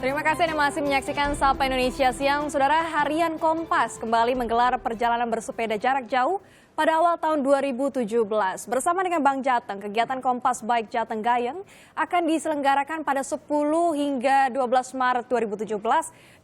Terima kasih Anda masih menyaksikan Sapa Indonesia Siang. Saudara, Harian Kompas kembali menggelar perjalanan bersepeda jarak jauh pada awal tahun 2017. Bersama dengan Bang Jateng, kegiatan Kompas Bike Jateng Gayeng akan diselenggarakan pada 10 hingga 12 Maret 2017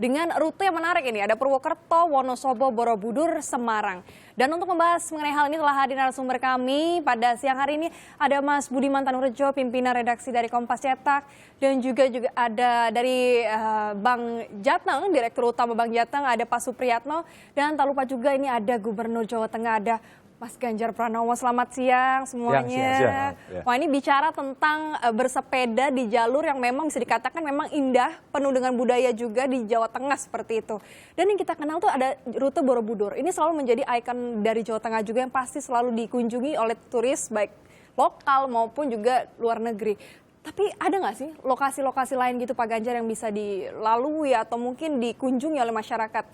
dengan rute yang menarik ini. Ada Purwokerto, Wonosobo, Borobudur, Semarang. Dan untuk membahas mengenai hal ini telah hadir narasumber kami pada siang hari ini. Ada Mas Budiman Tanurejo, pimpinan redaksi dari Kompas Cetak. Dan juga ada dari Bang Jateng, Direktur Utama Bang Jateng, ada Pak Supriyatno. Dan tak lupa juga ini ada Gubernur Jawa Tengah, ada Mas Ganjar Pranowo. Selamat siang semuanya. Siang. Wah, ini bicara tentang bersepeda di jalur yang memang bisa dikatakan memang indah, penuh dengan budaya juga di Jawa Tengah seperti itu. Dan yang kita kenal tuh ada rute Borobudur. Ini selalu menjadi ikon dari Jawa Tengah juga yang pasti selalu dikunjungi oleh turis baik lokal maupun juga luar negeri. Tapi ada nggak sih lokasi-lokasi lain gitu Pak Ganjar yang bisa dilalui atau mungkin dikunjungi oleh masyarakat?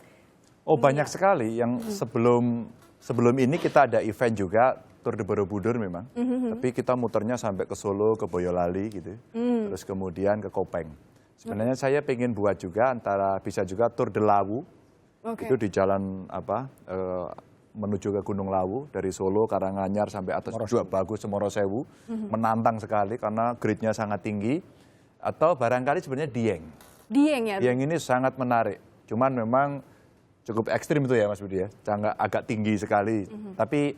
Oh, banyak sekali yang sebelum ini kita ada event juga Tour de Borobudur memang. Tapi kita muternya sampai ke Solo, ke Boyolali gitu. Terus kemudian ke Kopeng. Sebenarnya saya pengen buat juga bisa juga Tour de Lawu. Itu di jalan menuju ke Gunung Lawu dari Solo, Karanganyar sampai atas juga bagus Semorosewu. Menantang sekali karena grade-nya sangat tinggi. Atau barangkali sebenarnya Dieng. Dieng ya? Dieng ini sangat menarik. Cuman memang cukup ekstrim itu ya Mas Budi ya, agak tinggi sekali. Tapi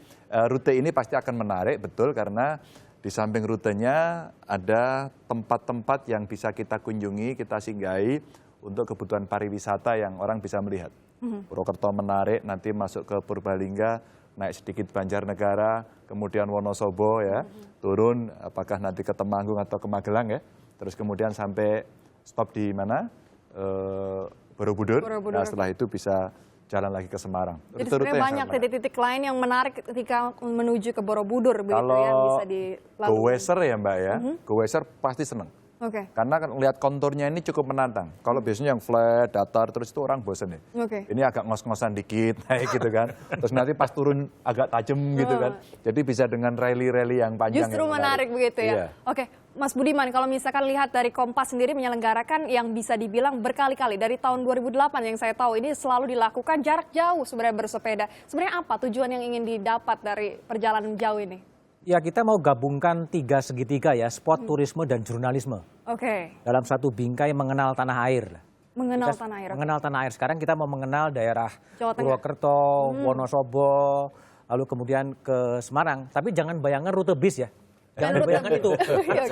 rute ini pasti akan menarik betul karena di samping rutenya ada tempat-tempat yang bisa kita kunjungi, kita singgahi untuk kebutuhan pariwisata yang orang bisa melihat. Purwokerto menarik, nanti masuk ke Purbalingga, naik sedikit Banjarnegara, kemudian Wonosobo ya, turun apakah nanti ke Temanggung atau ke Magelang ya, terus kemudian sampai stop di mana? Borobudur. Nah, setelah itu bisa jalan lagi ke Semarang. Jadi sebenarnya banyak titik-titik lain yang menarik ketika menuju ke Borobudur begitu ya, bisa dilalui. Go-Weser ya Mbak ya, Go-Weser pasti seneng. Karena kan lihat konturnya ini cukup menantang. Kalau biasanya yang flat, datar, terus itu orang bosen ya. Ini agak ngos-ngosan dikit, naik gitu kan. Terus nanti pas turun agak tajam gitu kan. Jadi bisa dengan rally-rally yang panjang. Justru yang menarik begitu ya. Oke, Mas Budiman, kalau misalkan lihat dari Kompas sendiri menyelenggarakan yang bisa dibilang berkali-kali. Dari tahun 2008 yang saya tahu ini selalu dilakukan jarak jauh sebenarnya bersepeda. Sebenarnya apa tujuan yang ingin didapat dari perjalanan jauh ini? Ya, kita mau gabungkan 3 segitiga ya, sport, turisme, dan jurnalisme. Dalam satu bingkai mengenal tanah air. Mengenal tanah air. Sekarang kita mau mengenal daerah Purwokerto, Wonosobo, lalu kemudian ke Semarang. Tapi jangan bayangkan rute bis ya. Jangan bayangkan itu.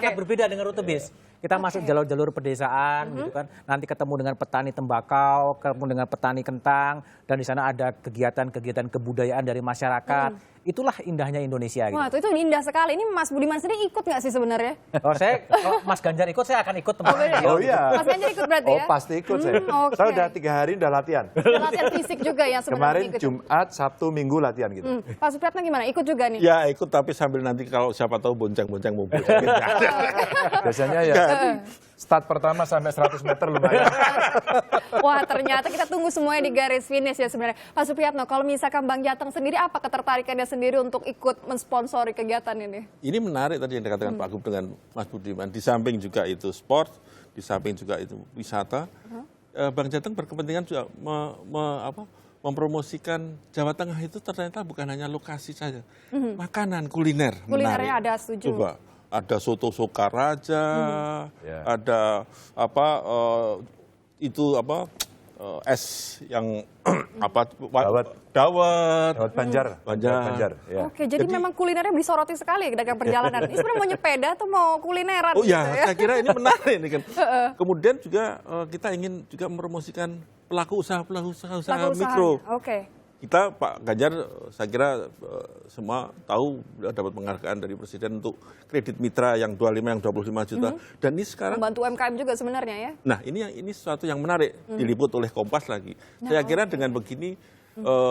Sangat berbeda dengan rute bis. Kita masuk jalur-jalur pedesaan, gitu kan. Nanti ketemu dengan petani tembakau, ketemu dengan petani kentang, dan di sana ada kegiatan-kegiatan kebudayaan dari masyarakat. Itulah indahnya Indonesia. Wah, itu indah sekali. Ini Mas Budiman sendiri ikut nggak sih sebenarnya? Kalau Mas Ganjar ikut, saya akan ikut tempatnya. Oh iya. Mas Ganjar ikut berarti ya? Oh pasti ikut saya. Saya udah 3 hari udah latihan. Latihan fisik juga ya sebenarnya. Kemarin Jumat, Sabtu, Minggu latihan gitu. Pak Supriyatno gimana? Ikut juga nih? Ya ikut, tapi sambil nanti kalau siapa tahu bonceng-bonceng mobil. Biasanya ya start pertama sampai 100 meter lumayan. Wah, ternyata kita tunggu semuanya di garis finish ya sebenarnya. Pak Supriyatno, kalau misalkan Bang Jateng sendiri apa ketertarikannya sendiri untuk ikut mensponsori kegiatan ini? Ini menarik tadi yang dikatakan Pak Gub dengan Mas Budiman. Di samping juga itu sport, di samping juga itu wisata. Bang Jateng berkepentingan juga mempromosikan Jawa Tengah itu ternyata bukan hanya lokasi saja. Makanan, kuliner. Kulinernya menarik. ada, setuju. Coba. Ada soto Sokaraja, ada es yang dawet Banjar. Ya. Oke, jadi memang kulinernya disoroti sekali dalam perjalanan. Ini sebenarnya mau nyepeda atau mau kulineran? Oh ya, saya kira ini menarik ini kan. Kemudian juga kita ingin juga mempromosikan pelaku usaha mikro. Kita Pak Ganjar, saya kira semua tahu dapat penghargaan dari Presiden untuk kredit mitra yang 25 yang 25 juta. Dan ini sekarang membantu UMKM juga sebenarnya ya. Nah, ini sesuatu yang menarik diliput oleh Kompas lagi. Saya kira dengan begini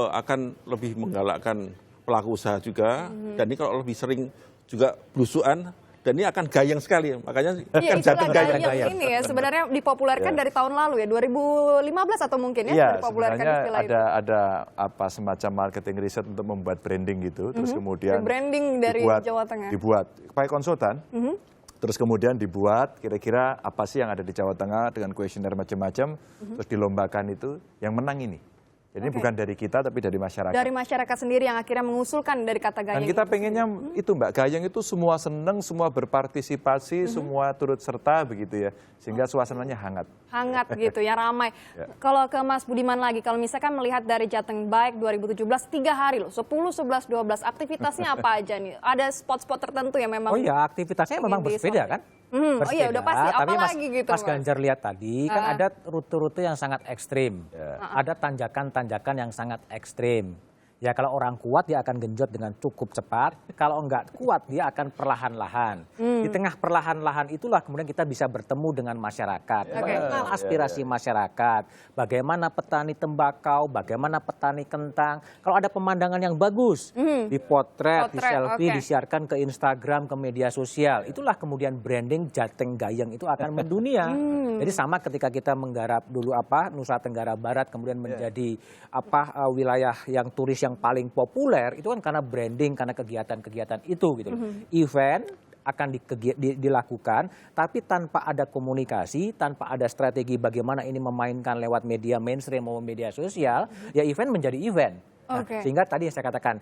akan lebih menggalakkan pelaku usaha juga. Dan ini kalau lebih sering juga belusuan. Dan ini akan gayeng sekali, makanya kan Jateng gayeng. Ini ya sebenarnya dipopulerkan dari tahun lalu ya, 2015 atau mungkin ya, dipopulerkan istilah itu. Ada semacam marketing riset untuk membuat branding gitu, terus kemudian branding dari Jawa Tengah. Dibuat pakai konsultan, Terus kemudian dibuat kira-kira apa sih yang ada di Jawa Tengah dengan kuesioner macam-macam, terus dilombakan itu, yang menang ini. Jadi bukan dari kita tapi dari masyarakat. Dari masyarakat sendiri yang akhirnya mengusulkan dari kata Gayeng. Dan kita pengennya itu Mbak, Gayeng itu semua seneng, semua berpartisipasi, semua turut serta begitu ya. Sehingga suasananya hangat. Hangat gitu ya, ramai. Kalau ke Mas Budiman lagi, kalau misalkan melihat dari Jateng Bike 2017, 3 hari loh, 10, 11, 12, aktivitasnya apa aja nih? Ada spot-spot tertentu yang memang... Oh iya, aktivitasnya memang bersepeda kan? Oh iya, udah pasti. Apalagi gitu, Mas Ganjar lihat tadi, kan ada rute-rute yang sangat ekstrim. Ada tanjakan-tanjakan yang sangat ekstrim. Ya kalau orang kuat dia akan genjot dengan cukup cepat, kalau enggak kuat dia akan perlahan-lahan. Di tengah perlahan-lahan itulah kemudian kita bisa bertemu dengan masyarakat, mengenal aspirasi masyarakat, bagaimana petani tembakau, bagaimana petani kentang. Kalau ada pemandangan yang bagus, dipotret, di selfie, disiarkan ke Instagram, ke media sosial, itulah kemudian branding Jateng Gayeng itu akan mendunia. Jadi sama ketika kita menggarap dulu Nusa Tenggara Barat kemudian menjadi wilayah yang turis yang paling populer itu kan karena branding, karena kegiatan-kegiatan itu gitu. Event akan dilakukan, tapi tanpa ada komunikasi, tanpa ada strategi bagaimana ini memainkan lewat media mainstream maupun media sosial, ya event menjadi event. Nah, sehingga tadi yang saya katakan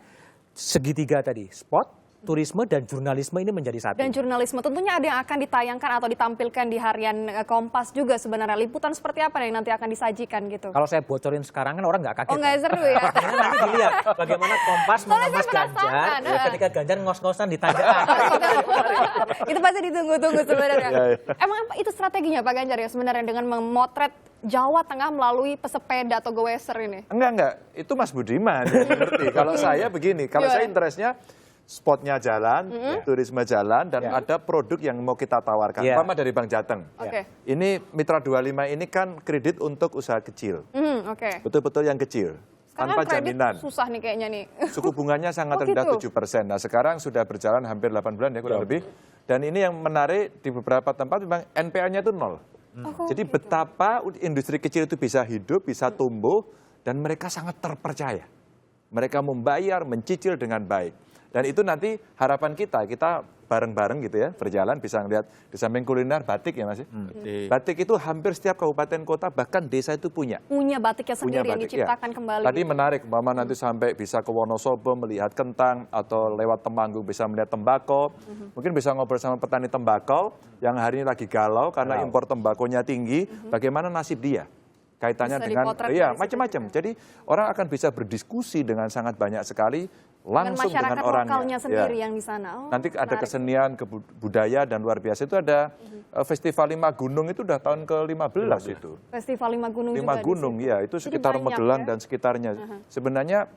segitiga tadi, sport, turisme dan jurnalisme ini menjadi satu. Dan jurnalisme tentunya ada yang akan ditayangkan atau ditampilkan di harian Kompas juga sebenarnya. Liputan seperti apa yang nanti akan disajikan gitu? Kalau saya bocorin sekarang kan orang nggak kaget. Oh nggak seru ya? Nanti dilihat bagaimana Kompas mengemas Ganjar ketika Ganjar ngos-ngosan di tanjakan. Itu pasti ditunggu-tunggu sebenarnya. Emang itu strateginya Pak Ganjar ya sebenarnya dengan memotret Jawa Tengah melalui pesepeda atau goeser ini? Enggak. Itu Mas Budiman yang ngerti. Kalau saya begini, kalau saya interestnya spotnya jalan, turisme jalan, dan ada produk yang mau kita tawarkan. Umpama dari Bank Jateng. Ini Mitra 25 ini kan kredit untuk usaha kecil. Betul-betul yang kecil. Tanpa jaminan. Susah nih kayaknya nih. Suku bunganya sangat rendah 7%. Nah sekarang sudah berjalan hampir 8 bulan ya kurang lebih. Dan ini yang menarik di beberapa tempat memang NPA-nya itu 0. Jadi betapa industri kecil itu bisa hidup, bisa tumbuh, dan mereka sangat terpercaya. Mereka membayar, mencicil dengan baik. Dan itu nanti harapan kita bareng-bareng gitu ya, berjalan bisa ngeliat di samping kuliner batik ya Mas. Batik itu hampir setiap kabupaten kota bahkan desa itu punya. Punya batiknya sendiri yang diciptakan kembali. Tadi menarik, Mama nanti sampai bisa ke Wonosobo melihat kentang atau lewat Temanggung bisa melihat tembakau. Mungkin bisa ngobrol sama petani tembakau yang hari ini lagi galau karena impor tembakonya tinggi. Bagaimana nasib dia? Kaitannya dengan macam-macam. Jadi orang akan bisa berdiskusi dengan sangat banyak sekali langsung dengan orangnya. Lokalnya sendiri yang di sana. Nanti ada kesenian, budaya dan luar biasa itu ada Festival 5 Gunung itu udah tahun ke-15 itu. Festival 5 Gunung 5 Gunung ya, itu sekitar Magelang dan sekitarnya. Sebenarnya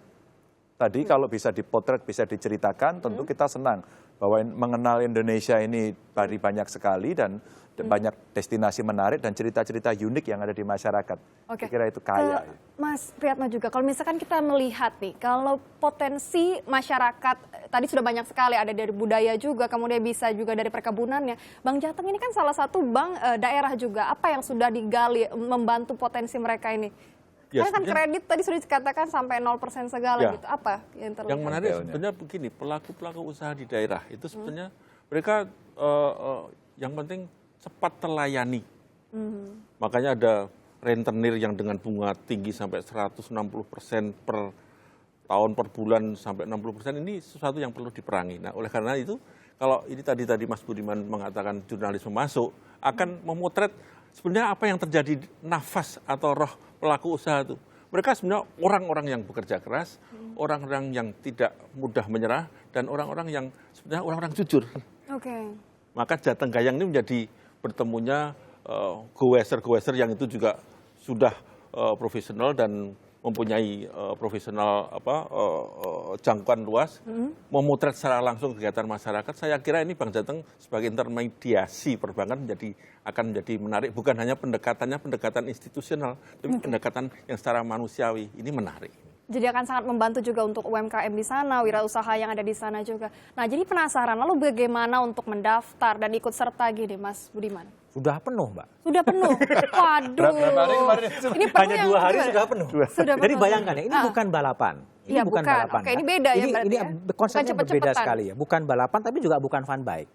tadi kalau bisa dipotret, bisa diceritakan, tentu kita senang bahwa mengenal Indonesia ini banyak sekali dan banyak destinasi menarik dan cerita-cerita unik yang ada di masyarakat. Saya kira itu kaya. Mas Priyatno juga, kalau misalkan kita melihat nih, kalau potensi masyarakat tadi sudah banyak sekali, ada dari budaya juga, kemudian bisa juga dari perkebunannya. Bang Jateng ini kan salah satu bank daerah juga, apa yang sudah digali membantu potensi mereka ini? Karena kan kredit tadi sudah dikatakan sampai 0% segala gitu, apa yang terlihat? Yang menarik sebenarnya begini, pelaku-pelaku usaha di daerah itu sebenarnya mereka yang penting cepat terlayani. Makanya ada rentenir yang dengan bunga tinggi sampai 160% per tahun, per bulan sampai 60%, ini sesuatu yang perlu diperangi. Nah, oleh karena itu, kalau ini tadi Mas Budiman mengatakan jurnalisme masuk, akan memotret sebenarnya apa yang terjadi nafas atau roh pelaku usaha itu. Mereka sebenarnya orang-orang yang bekerja keras, orang-orang yang tidak mudah menyerah, dan orang-orang yang sebenarnya orang-orang jujur. Maka Jateng Gayeng ini menjadi bertemunya goeser-goeser yang itu juga sudah profesional dan mempunyai profesional jangkauan luas, memotret secara langsung kegiatan masyarakat. Saya kira ini Bank Jateng sebagai intermediasi perbankan akan menjadi menarik. Bukan hanya pendekatan institusional, tapi pendekatan yang secara manusiawi. Ini menarik. Jadi akan sangat membantu juga untuk UMKM di sana, wirausaha yang ada di sana juga. Nah, jadi penasaran, lalu bagaimana untuk mendaftar dan ikut serta gini, Mas Budiman? Sudah penuh, Mbak. Sudah penuh? Waduh. Berapa hari kemarin? Ini hanya 2 hari sudah penuh. Jadi bayangkan ya, ini bukan balapan. Ini bukan balapan. Oke, ini beda ya berarti ini ya? konsepnya berbeda sekali ya. Bukan balapan tapi juga bukan fun bike.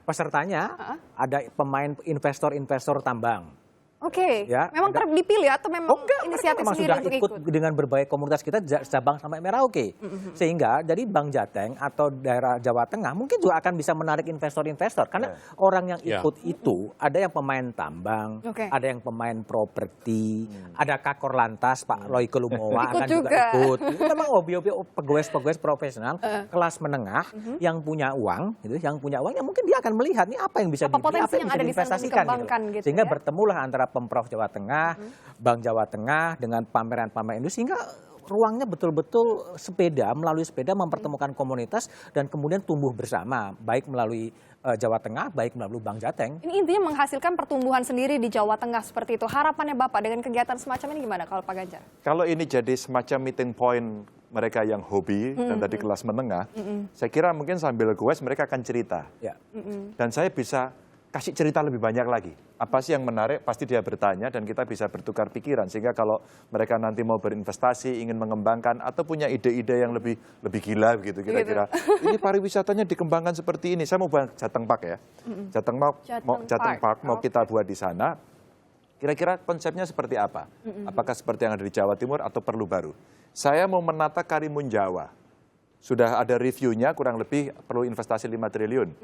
Pesertanya ada pemain investor-investor tambang. Oke, ya, memang dipilih atau memang inisiatif memang sendiri sudah untuk ikut dengan berbagai komunitas kita Sabang sampai Merauke. Sehingga dari Bank Jateng atau daerah Jawa Tengah mungkin juga akan bisa menarik investor-investor. Karena orang yang ikut itu ada yang pemain tambang, ada yang pemain properti, ada Kakor Lantas, Pak Royke Lumowa akan juga ikut. Itu memang hobi-hobi pegawai profesional kelas menengah yang punya uang, gitu, yang punya uangnya mungkin dia akan melihat nih apa yang bisa diinvestasikan. Gitu. Sehingga bertemulah antara Pemprov Jawa Tengah, Bank Jawa Tengah dengan pameran-pameran industri sehingga ruangnya betul-betul sepeda, melalui sepeda mempertemukan komunitas dan kemudian tumbuh bersama, baik melalui Jawa Tengah, baik melalui Bank Jateng. Ini intinya menghasilkan pertumbuhan sendiri di Jawa Tengah seperti itu. Harapannya Bapak dengan kegiatan semacam ini gimana kalau Pak Ganjar? Kalau ini jadi semacam meeting point mereka yang hobi dan tadi kelas menengah, saya kira mungkin sambil goes mereka akan cerita. Dan saya bisa kasih cerita lebih banyak lagi. Apa sih yang menarik? Pasti dia bertanya dan kita bisa bertukar pikiran. Sehingga kalau mereka nanti mau berinvestasi, ingin mengembangkan atau punya ide-ide yang lebih gila gitu kira-kira. Ini pariwisatanya dikembangkan seperti ini. Saya mau bahas Jateng Park ya. Jateng Park mau kita buat di sana. Kira-kira konsepnya seperti apa? Apakah seperti yang ada di Jawa Timur atau perlu baru? Saya mau menata Karimun Jawa. Sudah ada reviewnya, kurang lebih perlu investasi 5 triliun.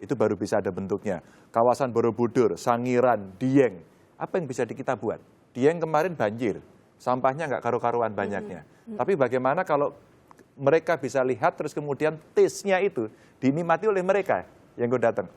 Itu baru bisa ada bentuknya. Kawasan Borobudur, Sangiran, Dieng. Apa yang bisa kita buat? Dieng kemarin banjir, sampahnya nggak karu-karuan banyaknya. Tapi bagaimana kalau mereka bisa lihat terus kemudian taste-nya itu dinikmati oleh mereka yang datang.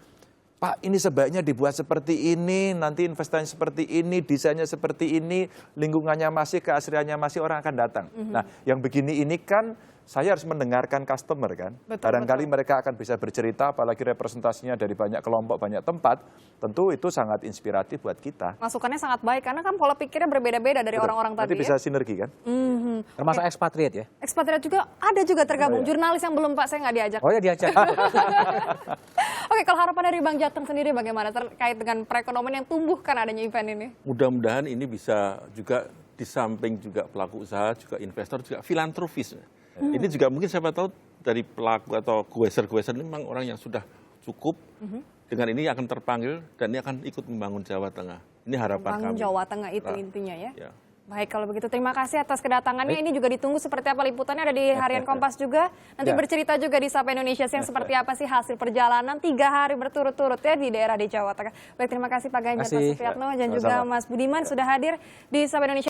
Pak, ini sebaiknya dibuat seperti ini, nanti investasi seperti ini, desainnya seperti ini, lingkungannya masih, keasriannya masih, orang akan datang. Nah, yang begini ini kan saya harus mendengarkan customer kan. Barangkali mereka akan bisa bercerita, apalagi representasinya dari banyak kelompok, banyak tempat. Tentu itu sangat inspiratif buat kita. Masukannya sangat baik, karena kan pola pikirnya berbeda-beda dari orang-orang tadi. Nanti bisa sinergi kan. Termasuk ekspatriat ya? Ekspatriat juga ada juga tergabung. Jurnalis yang belum Pak, saya nggak diajak. Oh ya diajak. Oke, kalau harapan dari Bank Jateng sendiri bagaimana terkait dengan perekonomian yang tumbuh kan adanya event ini? Mudah-mudahan ini bisa juga di samping juga pelaku usaha, juga investor, juga filantropis. Ini juga mungkin siapa tahu dari pelaku atau goeser-goeser ini memang orang yang sudah cukup dengan ini akan terpanggil dan ini akan ikut membangun Jawa Tengah. Ini harapan kami. Membangun Jawa Tengah itu intinya ya. Baik, kalau begitu terima kasih atas kedatangannya. Ini juga ditunggu seperti apa liputannya, ada di Harian Kompas juga. Nanti bercerita juga di Sapa Indonesia Siang seperti apa sih hasil perjalanan 3 hari berturut-turut ya di daerah di Jawa Tengah. Baik, terima kasih Pak Ganjar, Pak Supriyatno dan juga Mas Budiman sudah hadir di Sapa Indonesia.